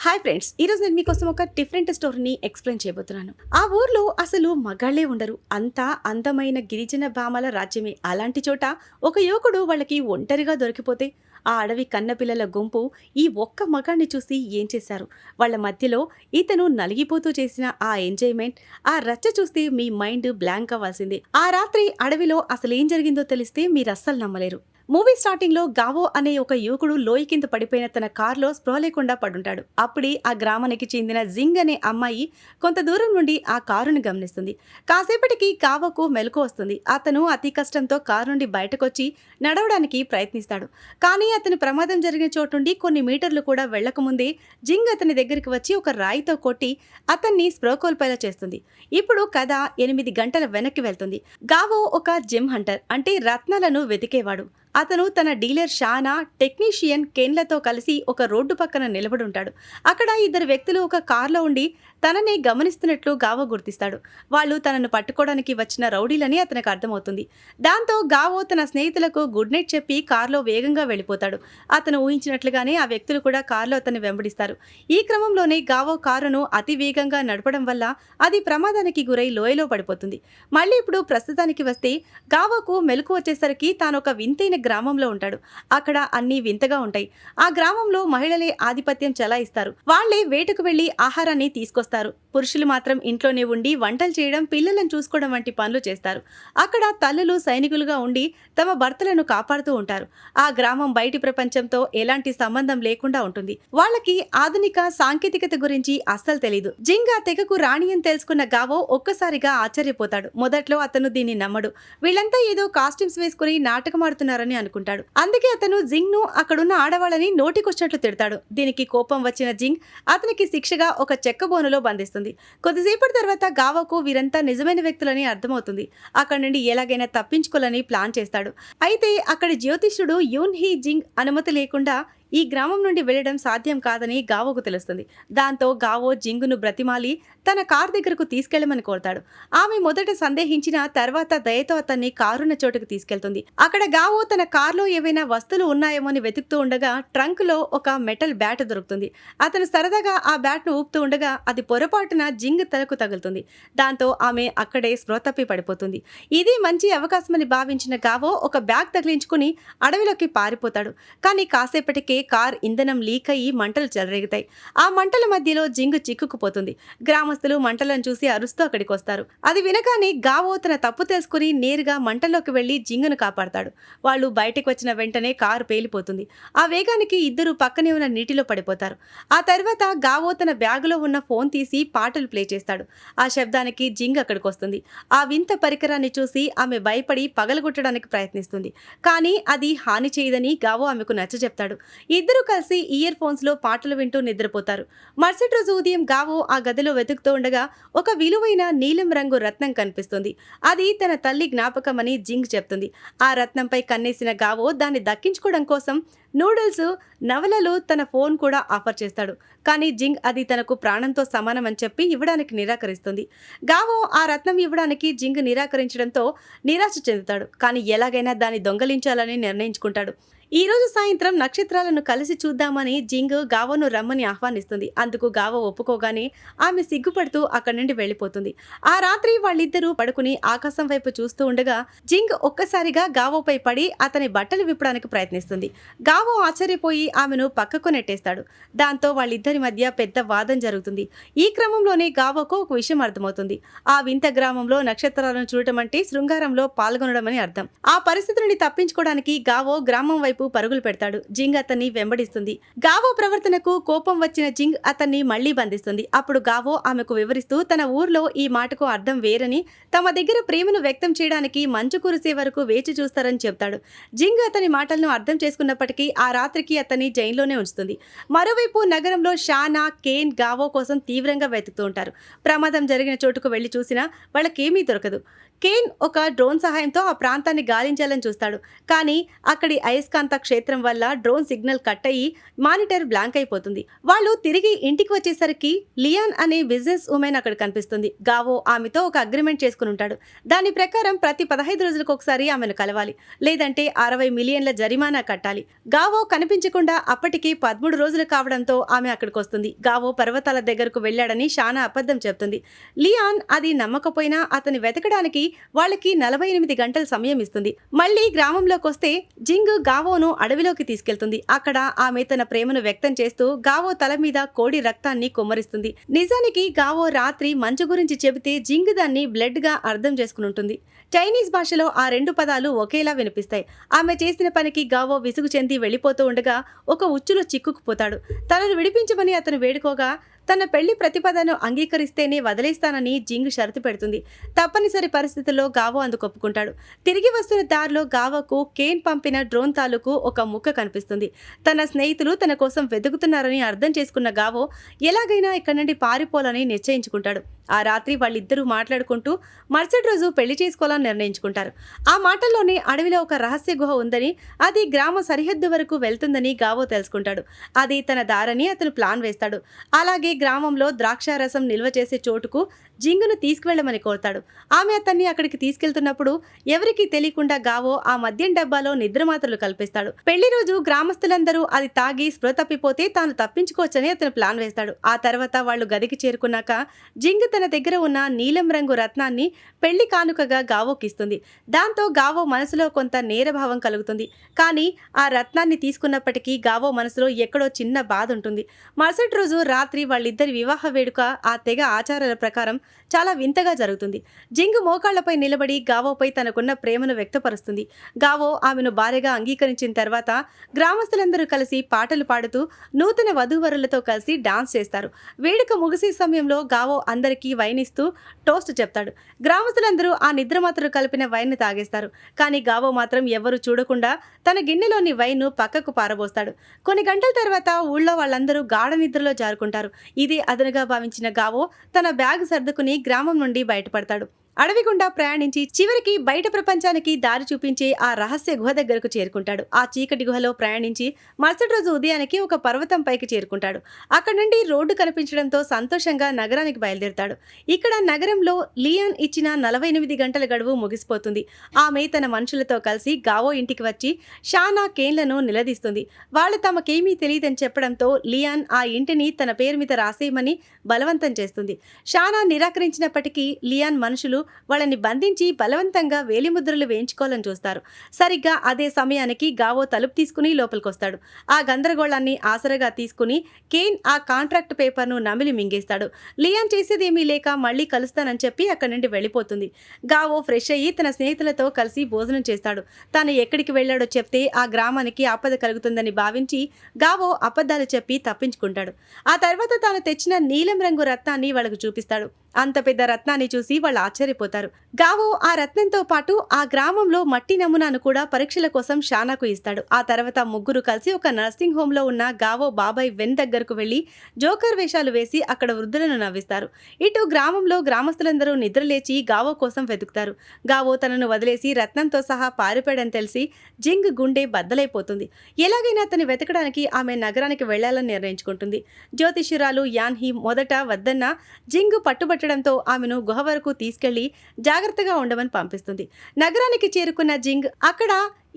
Hi friends, ఈరోజు నేను మీకోసం ఒక డిఫరెంట్ స్టోరీని ఎక్స్ప్లెయిన్ చేయబోతున్నాను. ఆ ఊర్లో అసలు మగాళ్లే ఉండరు. అంతా అందమైన గిరిజన భామల రాజ్యమే. అలాంటి చోట ఒక యువకుడు వాళ్ళకి ఒంటరిగా దొరికిపోతే ఆ అడవి కన్నపిల్లల గుంపు ఈ ఒక్క మగాణ్ణి చూసి ఏం చేశారు? వాళ్ళ మధ్యలో ఇతను నలిగిపోతూ చేసిన ఆ ఎంజాయ్మెంట్, ఆ రచ్చ చూస్తే మీ మైండ్ బ్లాంక్ అవ్వాల్సిందే. ఆ రాత్రి అడవిలో అసలేం జరిగిందో తెలిస్తే మీరు అస్సలు నమ్మలేరు. మూవీ స్టార్టింగ్ లో గావో అనే ఒక యువకుడు లోయ కింద పడిపోయిన తన కార్లో స్పృహ లేకుండా పడుంటాడు. అప్పుడే ఆ గ్రామానికి చెందిన జింగ్ అనే అమ్మాయి కొంత దూరం నుండి ఆ కారును గమనిస్తుంది. కాసేపటికి గావోకు మెలకు వస్తుంది. అతను అతి కష్టంతో కారు నుండి బయటకొచ్చి నడవడానికి ప్రయత్నిస్తాడు. కానీ అతని ప్రమాదం జరిగిన చోటు నుండి కొన్ని మీటర్లు కూడా వెళ్లకముందే జింగ్ అతని దగ్గరికి వచ్చి ఒక రాయితో కొట్టి అతన్ని స్పృహ కోల్పోయేలా చేస్తుంది. ఇప్పుడు కథ 8 గంటల వెనక్కి వెళ్తుంది. గావో ఒక జెమ్ హంటర్, అంటే రత్నాలను వెతికేవాడు. అతను తన డీలర్ షానా, టెక్నీషియన్ కెన్లతో కలిసి ఒక రోడ్డు పక్కన నిలబడి ఉంటాడు. అక్కడ ఇద్దరు వ్యక్తులు ఒక కార్లో ఉండి తననే గమనిస్తున్నట్లు గావో గుర్తిస్తాడు. వాళ్ళు తనను పట్టుకోవడానికి వచ్చిన రౌడీలని అతనికి అర్థమవుతుంది. దాంతో గావో తన స్నేహితులకు గుడ్ నైట్ చెప్పి కార్లో వేగంగా వెళ్ళిపోతాడు. అతను ఊహించినట్లుగానే ఆ వ్యక్తులు కూడా కార్లో అతన్ని వెంబడిస్తారు. ఈ క్రమంలోనే గావో కారును అతి వేగంగా నడపడం వల్ల అది ప్రమాదానికి గురై లోయలో పడిపోతుంది. మళ్ళీ ఇప్పుడు ప్రస్తుతానికి వస్తే గావోకు మెలకు వచ్చేసరికి తాను ఒక వింతైన గ్రామంలో ఉంటాడు. అక్కడ అన్ని వింతగా ఉంటాయి. ఆ గ్రామంలో మహిళలే ఆధిపత్యం చెలాయిస్తారు. వాళ్లే వేటకు వెళ్లి ఆహారాన్ని తీసుకొస్తారు. పురుషులు మాత్రం ఇంట్లోనే ఉండి వంటలు చేయడం, పిల్లలను చూసుకోవడం వంటి పనులు చేస్తారు. అక్కడ తల్లులు సైనికులుగా ఉండి తమ భర్తలను కాపాడుతూ ఉంటారు. ఆ గ్రామం బయటి ప్రపంచంతో ఎలాంటి సంబంధం లేకుండా ఉంటుంది. వాళ్ళకి ఆధునిక సాంకేతికత గురించి అస్సలు తెలీదు. జింగ్ ఆ తెగకు రాణి అని తెలుసుకున్న గావో ఒక్కసారిగా ఆశ్చర్యపోతాడు. మొదట్లో అతను దీన్ని నమ్మడు. వీళ్ళంతా ఏదో కాస్ట్యూమ్స్ వేసుకుని నాటకమాడుతున్నారని అనుకుంటాడు. అందుకే అతను జింగ్ ను అక్కడున్న ఆడవాళ్ళని నోటికొచ్చినట్లు తిడతాడు. దీనికి కోపం వచ్చిన జింగ్ అతనికి శిక్షగా ఒక చెక్క బోనులో బంధిస్తుంది. కొద్దిసేపటి తర్వాత గావోకు వీరంతా నిజమైన వ్యక్తులని అర్థమవుతుంది. అక్కడి నుండి ఎలాగైనా తప్పించుకోవాలని ప్లాన్ చేస్తాడు. అయితే అక్కడి జ్యోతిష్యుడు యూన్ హీ జింగ్ అనుమతి లేకుండా ఈ గ్రామం నుండి వెళ్లడం సాధ్యం కాదని గావోకు తెలుస్తుంది. దాంతో గావో జింగును బ్రతిమాలి తన కార్ దగ్గరకు తీసుకెళ్లమని కోరతాడు. ఆమె మొదట సందేహించిన తర్వాత దయతో అతన్ని కారున్న చోటుకు తీసుకెళ్తుంది. అక్కడ గావో తన కార్లో ఏవైనా వస్తువులు ఉన్నాయేమో అని వెతుకుతూ ఉండగా ట్రంక్ లో ఒక మెటల్ బ్యాట్ దొరుకుతుంది. అతను సరదాగా ఆ బ్యాట్ ను ఊపుతూ ఉండగా అది పొరపాటున జింగ్ తలకు తగులుతుంది. దాంతో ఆమె అక్కడే స్పృహ తప్పి పడిపోతుంది. ఇది మంచి అవకాశమని భావించిన గావో ఒక బ్యాగ్ తగిలించుకుని అడవిలోకి పారిపోతాడు. కానీ కాసేపటికే కార్ ఇంధనం లీక్ అయ్యి మంటలు చెలరేగుతాయి. ఆ మంటల మధ్యలో జింగ్ చిక్కుకుపోతుంది. గ్రామస్తులు మంటలను చూసి అరుస్తూ అక్కడికి వస్తారు. అది వినగానే గావో తన తప్పు తెలుసుకుని నేరుగా మంటల్లోకి వెళ్లి జింగును కాపాడతాడు. వాళ్ళు బయటకు వచ్చిన వెంటనే కారు పేలిపోతుంది. ఆ వేగానికి ఇద్దరు పక్కనే ఉన్న నీటిలో పడిపోతారు. ఆ తర్వాత గావో తన బ్యాగులో ఉన్న ఫోన్ తీసి పాటలు ప్లే చేస్తాడు. ఆ శబ్దానికి జింగ్ అక్కడికి వస్తుంది. ఆ వింత పరికరాన్ని చూసి ఆమె భయపడి పగలగొట్టడానికి ప్రయత్నిస్తుంది. కానీ అది హాని చేయదని గావో ఆమెకు నచ్చజెప్తాడు. ఇద్దరు కలిసి ఇయర్ ఫోన్స్ లో పాటలు వింటూ నిద్రపోతారు. మరుసటి రోజు ఉదయం గావో ఆ గదిలో వెతుకుతూ ఉండగా ఒక విలువైన నీలం రంగు రత్నం కనిపిస్తుంది. అది తన తల్లి జ్ఞాపకమని జింగ్ చెప్తుంది. ఆ రత్నంపై కన్నేసిన గావో దాన్ని దక్కించుకోవడం కోసం నూడిల్స్, నవలలు, తన ఫోన్ కూడా ఆఫర్ చేస్తాడు. కానీ జింగ్ అది తనకు ప్రాణంతో సమానం అని చెప్పి ఇవ్వడానికి నిరాకరిస్తుంది. గావో ఆ రత్నం ఇవ్వడానికి జింగ్ నిరాకరించడంతో నిరాశ చెందుతాడు. కానీ ఎలాగైనా దాన్ని దొంగలించాలని నిర్ణయించుకుంటాడు. ఈ రోజు సాయంత్రం నక్షత్రాలను కలిసి చూద్దామని జింగ్ గావోను రమ్మని ఆహ్వానిస్తుంది. అందుకు గావో ఒప్పుకోగానే ఆమె సిగ్గుపడుతూ అక్కడి నుండి వెళ్లిపోతుంది. ఆ రాత్రి వాళ్ళిద్దరూ పడుకుని ఆకాశం వైపు చూస్తూ ఉండగా జింగ్ ఒక్కసారిగా గావోపై పడి అతని బట్టలు విప్పడానికి ప్రయత్నిస్తుంది. గావో ఆశ్చర్యపోయి ఆమెను పక్కకు నెట్టేస్తాడు. దాంతో వాళ్ళిద్దరి మధ్య పెద్ద వాదం జరుగుతుంది. ఈ క్రమంలోనే గావోకు ఒక విషయం అర్థమవుతుంది. ఆ వింత గ్రామంలో నక్షత్రాలను చూడటం అంటే శృంగారంలో పాల్గొనడం అని అర్థం. ఆ పరిస్థితి నుండి తప్పించుకోవడానికి గావో గ్రామం వైపు పరుగులు పెడతాడు. జింగ్ అతన్ని వెంబడిస్తుంది. గావో ప్రవర్తనకు కోపం వచ్చిన జింగ్ అతన్ని మళ్లీ బంధిస్తుంది. అప్పుడు గావో ఆమెకు వివరిస్తూ తన ఊర్లో ఈ మాటకు అర్థం వేరని, తమ దగ్గర ప్రేమను వ్యక్తం చేయడానికి మంచు కురిసే వరకు వేచి చూస్తారని చెప్తాడు. జింగ్ అతని మాటలను అర్థం చేసుకున్నప్పటికీ ఆ రాత్రికి అతన్ని జైల్లోనే ఉంచుతుంది. మరోవైపు నగరంలో షానా, కేన్ గావో కోసం తీవ్రంగా వెతుకుతూ ఉంటారు. ప్రమాదం జరిగిన చోటుకు వెళ్లి చూసినా వాళ్ళకేమీ దొరకదు. కేన్ ఒక డ్రోన్ సహాయంతో ఆ ప్రాంతాన్ని గాలించాలని చూస్తాడు. కానీ అక్కడి అయస్కాంత క్షేత్రం వల్ల డ్రోన్ సిగ్నల్ కట్ అయ్యి మానిటర్ బ్లాంక్ అయిపోతుంది. వాళ్ళు తిరిగి ఇంటికి వచ్చేసరికి లియాన్ అనే బిజినెస్ ఉమెన్ అక్కడ కనిపిస్తుంది. గావో ఆమెతో ఒక అగ్రిమెంట్ చేసుకుని ఉంటాడు. దాని ప్రకారం ప్రతి 15 రోజులకు ఒకసారి ఆమెను కలవాలి, లేదంటే 60 మిలియన్ల జరిమానా కట్టాలి. గావో కనిపించకుండా అప్పటికి 13 రోజులు కావడంతో ఆమె అక్కడికి వస్తుంది. గావో పర్వతాల దగ్గరకు వెళ్ళాడని షానా అబద్ధం చెప్తుంది. లియాన్ అది నమ్మకపోయినా అతని వెతకడానికి వాళ్ళకి 48 గంటల సమయం ఇస్తుంది. మళ్ళీ గ్రామంలోకి వస్తే జింగ్ గావోను అడవిలోకి తీసుకెళ్తుంది. అక్కడ ఆమె తన ప్రేమను వ్యక్తం చేస్తూ గావో తల మీద కోడి రక్తాన్ని కుమ్మరిస్తుంది. నిజానికి గావో రాత్రి మంచు గురించి చెబితే జింగ్ దాన్ని బ్లడ్ గా అర్థం చేసుకుని ఉంటుంది. చైనీస్ భాషలో ఆ 2 పదాలు ఒకేలా వినిపిస్తాయి. ఆమె చేసిన పనికి గావో విసుగు చెంది వెళ్లిపోతూ ఉండగా ఒక ఉచ్చులో చిక్కుకుపోతాడు. తనను విడిపించమని అతను వేడుకోగా తన పెళ్లి ప్రతిపదను అంగీకరిస్తేనే వదిలేస్తానని జింగ్ షరతు పెడుతుంది. తప్పనిసరి పరిస్థితుల్లో గావో అందుకు ఒప్పుకుంటాడు. తిరిగి వస్తున్న దారిలో గావోకు కేన్ పంపిన డ్రోన్ తాలూకు ఒక ముక్క కనిపిస్తుంది. తన స్నేహితులు తన కోసం వెతుకుతున్నారని అర్థం చేసుకున్న గావో ఎలాగైనా ఇక్కడి నుండి పారిపోవాలని నిశ్చయించుకుంటాడు. ఆ రాత్రి వాళ్ళిద్దరూ మాట్లాడుకుంటూ మరుసటి రోజు పెళ్లి చేసుకోవాలని నిర్ణయించుకుంటారు. ఆ మాటల్లోనే అడవిలో ఒక రహస్య గుహ ఉందని, అది గ్రామ సరిహద్దు వరకు వెళ్తుందని గావో తెలుసుకుంటాడు. అది తన దారని అతను ప్లాన్ వేస్తాడు. అలాగే గ్రామంలో ద్రాక్షారసం నిల్వ చేసే చోటుకు జింగును తీసుకువెళ్లమని కోరుతాడు. ఆమె అతన్ని అక్కడికి తీసుకెళ్తున్నప్పుడు ఎవరికీ తెలియకుండా గావో ఆ మద్యం డబ్బాలో నిద్రమాత్రలు కల్పిస్తాడు. పెళ్లి రోజు గ్రామస్తులందరూ అది తాగి స్పృహ తప్పిపోతే తాను తప్పించుకోవచ్చని అతను ప్లాన్ వేస్తాడు. ఆ తర్వాత వాళ్ళు గదికి చేరుకున్నాక జింగ్ తన దగ్గర ఉన్న నీలం రంగు రత్నాన్ని పెళ్లి కానుకగా గావోకిస్తుంది. దాంతో గావో మనసులో కొంత నేరభావం కలుగుతుంది. కానీ ఆ రత్నాన్ని తీసుకున్నప్పటికీ గావో మనసులో ఎక్కడో చిన్న బాధ ఉంటుంది. మరుసటి రోజు రాత్రి వాళ్ళిద్దరి వివాహ వేడుక ఆ తెగ ఆచారాల ప్రకారం చాలా వింతగా జరుగుతుంది. జింగ్ మోకాళ్లపై నిలబడి గావోపై తనకున్న ప్రేమను వ్యక్తపరుస్తుంది. గావో ఆమెను భార్యగా అంగీకరించిన తర్వాత గ్రామస్తులందరూ కలిసి పాటలు పాడుతూ నూతన వధూవరులతో కలిసి డాన్స్ చేస్తారు. వేడుక ముగిసే సమయంలో గావో అందరికీ వైన్ ఇస్తూ టోస్ట్ చెప్తాడు. గ్రామస్తులందరూ ఆ నిద్రమాత్రలు కలిపిన వైన్ తాగేస్తారు. కానీ గావో మాత్రం ఎవరూ చూడకుండా తన గిన్నెలోని వైన్ పక్కకు పారబోస్తాడు. కొన్ని గంటల తర్వాత ఊళ్ళో వాళ్ళందరూ గాఢ నిద్రలో జారుకుంటారు. ఇది అదనుగా భావించిన గావో తన బ్యాగ్ సర్దుకుని గ్రామం నుండి బయటపడతాడు. అడవి గుండా ప్రయాణించి చివరికి బయట ప్రపంచానికి దారి చూపించే ఆ రహస్య గుహ దగ్గరకు చేరుకుంటాడు. ఆ చీకటి గుహలో ప్రయాణించి మరుసటి రోజు ఉదయానికి ఒక పర్వతం పైకి చేరుకుంటాడు. అక్కడ నుండి రోడ్డు కనిపించడంతో సంతోషంగా నగరానికి బయలుదేరుతాడు. ఇక్కడ నగరంలో లియాన్ ఇచ్చిన 48 గంటల గడువు ముగిసిపోతుంది. ఆమె తన మనుషులతో కలిసి గావో ఇంటికి వచ్చి షానా కేన్లను నిలదీస్తుంది. వాళ్ళు తమకేమీ తెలియదని చెప్పడంతో లియాన్ ఆ ఇంటిని తన పేరు మీద రాసేయమని బలవంతం చేస్తుంది. షానా నిరాకరించినప్పటికీ లియాన్ మనుషులు వాళ్ళని బంధించి బలవంతంగా వేలిముద్రలు వేయించుకోవాలని చూస్తారు. సరిగ్గా అదే సమయానికి గావో తలుపు తీసుకుని లోపలికొస్తాడు. ఆ గందరగోళాన్ని ఆసరగా తీసుకుని కేన్ ఆ కాంట్రాక్ట్ పేపర్ను నమిలి మింగేస్తాడు. లియాన్ చేసేదేమీ లేక మళ్ళీ కలుస్తానని చెప్పి అక్కడి నుండి వెళ్ళిపోతుంది. గావో ఫ్రెష్ అయ్యి తన స్నేహితులతో కలిసి భోజనం చేస్తాడు. తాను ఎక్కడికి వెళ్ళాడో చెప్తే ఆ గ్రామానికి ఆపద కలుగుతుందని భావించి గావో అబద్ధాలు చెప్పి తప్పించుకుంటాడు. ఆ తర్వాత తాను తెచ్చిన నీలం రంగు రత్నాన్ని వాళ్ళకు చూపిస్తాడు. అంత పెద్ద రత్నాన్ని చూసి వాళ్ళు ఆశ్చర్యపోతారు. గావో ఆ రత్నంతో పాటు ఆ గ్రామంలో మట్టి నమూనాను కూడా పరీక్షల కోసం షానాకు ఇస్తాడు. ఆ తర్వాత ముగ్గురు కలిసి ఒక నర్సింగ్ హోమ్ లో ఉన్న గావో బాబాయ్ వెన్ దగ్గరకు వెళ్లి జోకర్ వేషాలు వేసి అక్కడ వృద్ధులను నవ్విస్తారు. ఇటు గ్రామంలో గ్రామస్తులందరూ నిద్రలేచి గావో కోసం వెతుకుతారు. గావో తనను వదిలేసి రత్నంతో సహా పారిపోయాడని తెలిసి జింగ్ గుండె బద్దలైపోతుంది. ఎలాగైనా అతన్ని వెతకడానికి ఆమె నగరానికి వెళ్లాలని నిర్ణయించుకుంటుంది. జ్యోతిష్యురాలు యాన్హీ మొదట వద్దన్న జింగ్ పట్టుబట్టడంతో ఆమెను గుహ వరకు తీసుకెళ్లి జాగ్రత్తగా ఉండమని పంపిస్తుంది. నగరానికి చేరుకున్న జింగ్ అక్కడ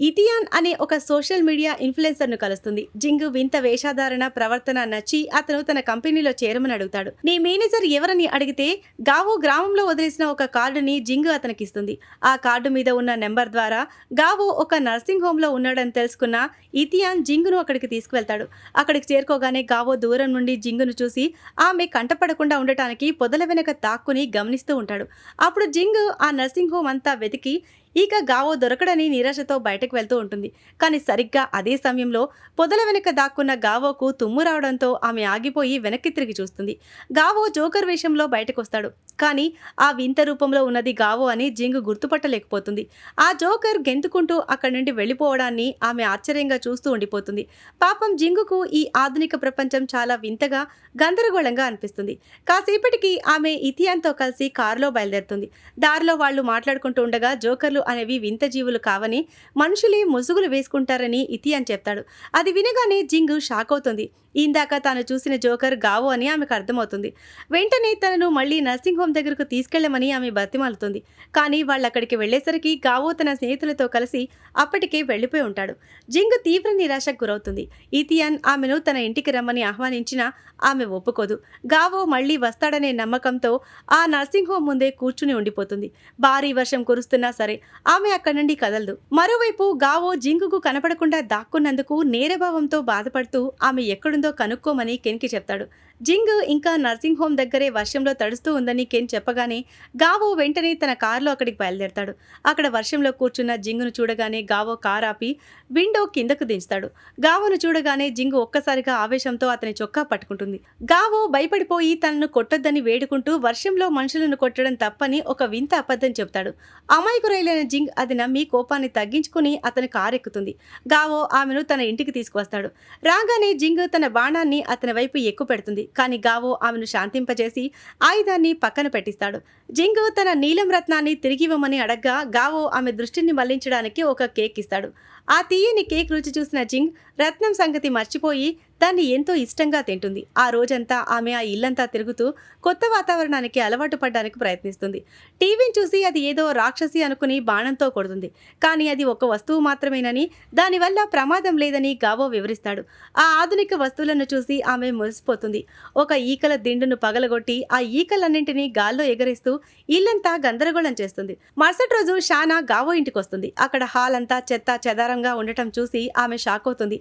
ఇథియాన్ అనే ఒక సోషల్ మీడియా ఇన్ఫ్లుయెన్సర్ ను కలుస్తుంది. జింగ్ వింత వేషధారణ ప్రవర్తన నచ్చి అతను తన కంపెనీలో చేరమని అడుగుతాడు. నీ మేనేజర్ ఎవరని అడిగితే గావో గ్రామంలో వదిలేసిన ఒక కార్డుని జింగ్ అతనికి ఇస్తుంది. ఆ కార్డు మీద ఉన్న నెంబర్ ద్వారా గావో ఒక నర్సింగ్ హోమ్ లో ఉన్నాడని తెలుసుకున్న ఇథియాన్ జింగును అక్కడికి తీసుకువెళ్తాడు. అక్కడికి చేరుకోగానే గావో దూరం నుండి జింగును చూసి ఆమె కంటపడకుండా ఉండటానికి పొదల వెనక తాక్కుని గమనిస్తూ ఉంటాడు. అప్పుడు జింగ్ ఆ నర్సింగ్ హోమ్ అంతా వెతికి ఇక గావో దొరకడని నిరాశతో బయటకు వెళ్తూ ఉంటుంది. కానీ సరిగ్గా అదే సమయంలో పొదల వెనక దాక్కున్న గావోకు తుమ్ము రావడంతో ఆమె ఆగిపోయి వెనక్కి తిరిగి చూస్తుంది. గావో జోకర్ వేషంలో బయటకొస్తాడు. కానీ ఆ వింత రూపంలో ఉన్నది గావో అని జింగ్ గుర్తుపట్టలేకపోతుంది. ఆ జోకర్ గెంతుకుంటూ అక్కడి నుండి వెళ్ళిపోవడాన్ని ఆమె ఆశ్చర్యంగా చూస్తూ ఉండిపోతుంది. పాపం జింగుకు ఈ ఆధునిక ప్రపంచం చాలా వింతగా గందరగోళంగా అనిపిస్తుంది. కాసేపటికి ఆమె ఇథియాన్తో కలిసి కారులో బయలుదేరుతుంది. దారిలో వాళ్ళు మాట్లాడుకుంటూ ఉండగా జోకర్లు అనేవి వింత జీవులు కావని, మనుషులే ముసుగులు వేసుకుంటారని ఇథియాన్ చెప్తాడు. అది వినగానే జింగ్ షాక్ అవుతుంది. ఇందాక తాను చూసిన జోకర్ గావో అని ఆమెకు అర్థమవుతుంది. వెంటనే తనను మళ్ళీ నర్సింగ్ హోమ్ దగ్గరకు తీసుకెళ్లమని ఆమె బతిమాలుతుంది. కానీ వాళ్ళు అక్కడికి వెళ్లేసరికి గావో తన స్నేహితులతో కలిసి అప్పటికే వెళ్లిపోయి ఉంటాడు. జింగ్ తీవ్ర నిరాశకు గురవుతుంది. ఇథియాన్ ఆమెను తన ఇంటికి రమ్మని ఆహ్వానించినా ఆమె ఒప్పుకోదు. గావో మళ్లీ వస్తాడనే నమ్మకంతో ఆ నర్సింగ్ హోమ్ ముందే కూర్చుని ఉండిపోతుంది. భారీ వర్షం కురుస్తున్నా సరే ఆమె అక్కడి నుండి కదలదు. మరోవైపు గావో జింగుకు కనపడకుండా దాక్కున్నందుకు నేరభావంతో బాధపడుతూ ఆమె ఎక్కడుందో కనుక్కోమని కెన్కి చెప్తాడు. జింగ్ ఇంకా నర్సింగ్ హోమ్ దగ్గరే వర్షంలో తడుస్తూ ఉందని కెన్ చెప్పగానే గావో వెంటనే తన కారులో అక్కడికి బయలుదేరతాడు. అక్కడ వర్షంలో కూర్చున్న జింగును చూడగానే గావో కారు ఆపి విండో కిందకు దించుతాడు. గావోను చూడగానే జింగు ఒక్కసారిగా ఆవేశంతో అతని చొక్కా పట్టుకుంటుంది. గావో భయపడిపోయి తనను కొట్టొద్దని వేడుకుంటూ వర్షంలో మనుషులను కొట్టడం తప్పని ఒక వింత అబద్ధం చెప్తాడు. అమాయకురైన జింగ్ అది నమ్మి కోపాన్ని తగ్గించుకుని అతని కారు ఎక్కుతుంది. గావో ఆమెను తన ఇంటికి తీసుకువస్తాడు. రాగానే జింగ్ తన బాణాన్ని అతని వైపు ఎక్కుపెడుతుంది. కానీ గావో ఆమెను శాంతింపజేసి ఆయుధాన్ని పక్కన పెట్టిస్తాడు. జింగ్ తన నీలం రత్నాన్ని తిరిగివ్వమని అడగ్గా గావో ఆమె దృష్టిని మళ్లించడానికి ఒక కేక్ ఇస్తాడు. ఆ తీయని కేక్ రుచి చూసిన జింగ్ రత్నం సంగతి మర్చిపోయి దాన్ని ఎంతో ఇష్టంగా తింటుంది. ఆ రోజంతా ఆమె ఆ ఇల్లంతా తిరుగుతూ కొత్త వాతావరణానికి అలవాటు పడడానికి ప్రయత్నిస్తుంది. టీవీని చూసి అది ఏదో రాక్షసి అనుకుని బాణంతో కొడుతుంది. కానీ అది ఒక వస్తువు మాత్రమేనని, దానివల్ల ప్రమాదం లేదని గావో వివరిస్తాడు. ఆ ఆధునిక వస్తువులను చూసి ఆమె మురిసిపోతుంది. ఒక ఈకల దిండును పగలగొట్టి ఆ ఈకలన్నింటినీ గాల్లో ఎగరేస్తూ ఇల్లంతా గందరగోళం చేస్తుంది. మరుసటి రోజు షానా గావో ఇంటికి వస్తుంది. అక్కడ హాల్ అంతా చెత్త చెదారంగా ఉండటం చూసి ఆమె షాక్ అవుతుంది.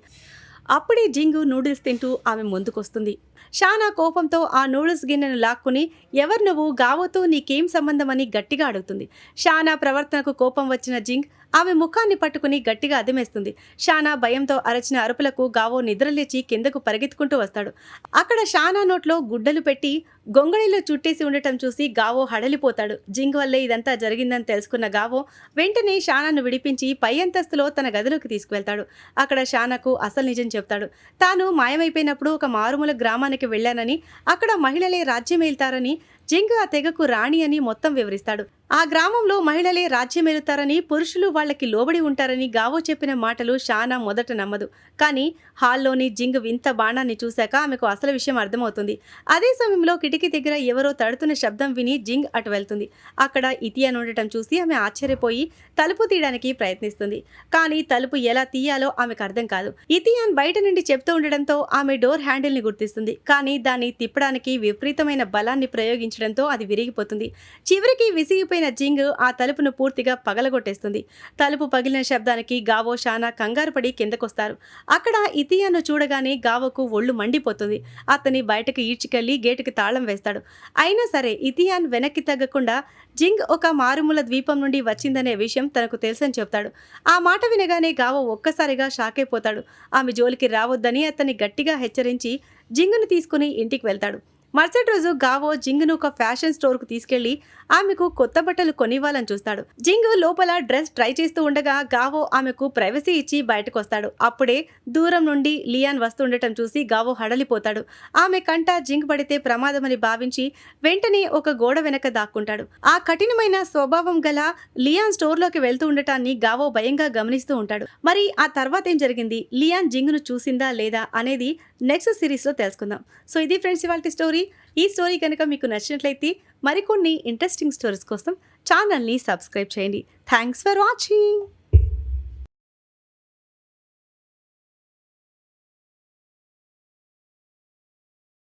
అప్పుడే జింగు నూడిల్స్ తింటూ ఆమె ముందుకొస్తుంది. షానా కోపంతో ఆ నూడిల్స్ గిన్నెను లాక్కుని ఎవరు నువ్వు, గావోతో నీకేం సంబంధమని గట్టిగా అడుగుతుంది. షానా ప్రవర్తనకు కోపం వచ్చిన జింగ్ ఆమె ముఖాన్ని పట్టుకుని గట్టిగా అదిమేస్తుంది. షానా భయంతో అరచిన అరుపులకు గావో నిద్రలేచి కిందకు పరిగెత్తుకుంటూ వస్తాడు. అక్కడ షానా నోట్లో గుడ్డలు పెట్టి గొంగళిలో చుట్టేసి ఉండటం చూసి గావో హడలిపోతాడు. జింగ్ వల్లే ఇదంతా జరిగిందని తెలుసుకున్న గావో వెంటనే షానాను విడిపించి పై అంతస్తులో తన గదిలోకి తీసుకువెళ్తాడు. అక్కడ షానాకు అసలు నిజం చెప్తాడు. తాను మాయమైపోయినప్పుడు ఒక మారుమూల గ్రామానికి వెళ్లానని, అక్కడ మహిళలే రాజ్యమేల్తారని, జింగ్ ఆ తెగకు రాణి అని మొత్తం వివరిస్తాడు. ఆ గ్రామంలో మహిళలే రాజ్యమేలుతారని, పురుషులు వాళ్లకి లోబడి ఉంటారని గావో చెప్పిన మాటలు షానా మొదట నమ్మదు. కానీ హాల్లోని జింగ్ వింత బాణాన్ని చూశాక ఆమెకు అసలు విషయం అర్థమవుతుంది. అదే సమయంలో కిటికీ దగ్గర ఎవరో తడుతున్న శబ్దం విని జింగ్ అటు వెళ్తుంది. అక్కడ ఇథియాన్ ఉండటం చూసి ఆమె ఆశ్చర్యపోయి తలుపు తీయడానికి ప్రయత్నిస్తుంది. కానీ తలుపు ఎలా తీయాలో ఆమెకు అర్థం కాదు. ఇథియాన్ బయట నుండి చెప్తూ ఉండడంతో ఆమె డోర్ హ్యాండిల్ని గుర్తిస్తుంది. కానీ దాన్ని తిప్పడానికి విపరీతమైన బలాన్ని ప్రయోగించడంతో అది విరిగిపోతుంది. చివరికి విసిగిపోయిన జింగ్ ఆ తలుపును పూర్తిగా పగలగొట్టేస్తుంది. తలుపు పగిలిన శబ్దానికి గావో షానా కంగారు పడి కిందకొస్తారు. అక్కడ ఇథియాన్ను చూడగానే గావోకు ఒళ్ళు మండిపోతుంది. అతన్ని బయటకు ఈడ్చికెళ్లి గేటుకి తాళం వేస్తాడు. అయినా సరే ఇథియాన్ వెనక్కి తగ్గకుండా జింగ్ ఒక మారుమూల ద్వీపం నుండి వచ్చిందనే విషయం తనకు తెలుసని చెప్తాడు. ఆ మాట వినగానే గావో ఒక్కసారిగా షాక్ అయిపోతాడు. ఆమె జోలికి రావద్దని అతన్ని గట్టిగా హెచ్చరించి జింగును తీసుకుని ఇంటికి వెళ్తాడు. మరుసటి రోజు గావో జింగ్ను ఒక ఫ్యాషన్ స్టోర్కు తీసుకెళ్లి ఆమెకు కొత్త బట్టలు కొనివ్వాలని చూస్తాడు. జింగ్ లోపల డ్రెస్ ట్రై చేస్తూ ఉండగా గావో ఆమెకు ప్రైవసీ ఇచ్చి బయటకు వస్తాడు. అప్పుడే దూరం నుండి లియాన్ వస్తుండటం చూసి గావో హడలిపోతాడు. ఆమె కంట జింగ్ పడితే ప్రమాదమని భావించి వెంటనే ఒక గోడ వెనక దాక్కుంటాడు. ఆ కఠినమైన స్వభావం గల లియాన్ స్టోర్లోకి వెళ్తూ ఉండటాన్ని గావో భయంగా గమనిస్తూ ఉంటాడు. మరి ఆ తర్వాత ఏం జరిగింది, లియాన్ జింగ్ను చూసిందా లేదా అనేది నెక్స్ట్ సిరీస్లో తెలుసుకుందాం. సో ఇది ఫ్రెండ్స్ ఇవాల్టి స్టోరీ. ఈ స్టోరీ కనుక మీకు నచ్చినట్లయితే మరికొన్ని ఇంట్రెస్టింగ్ స్టోరీస్ కోసం ఛానల్ని సబ్స్క్రైబ్ చేయండి. Thanks for watching.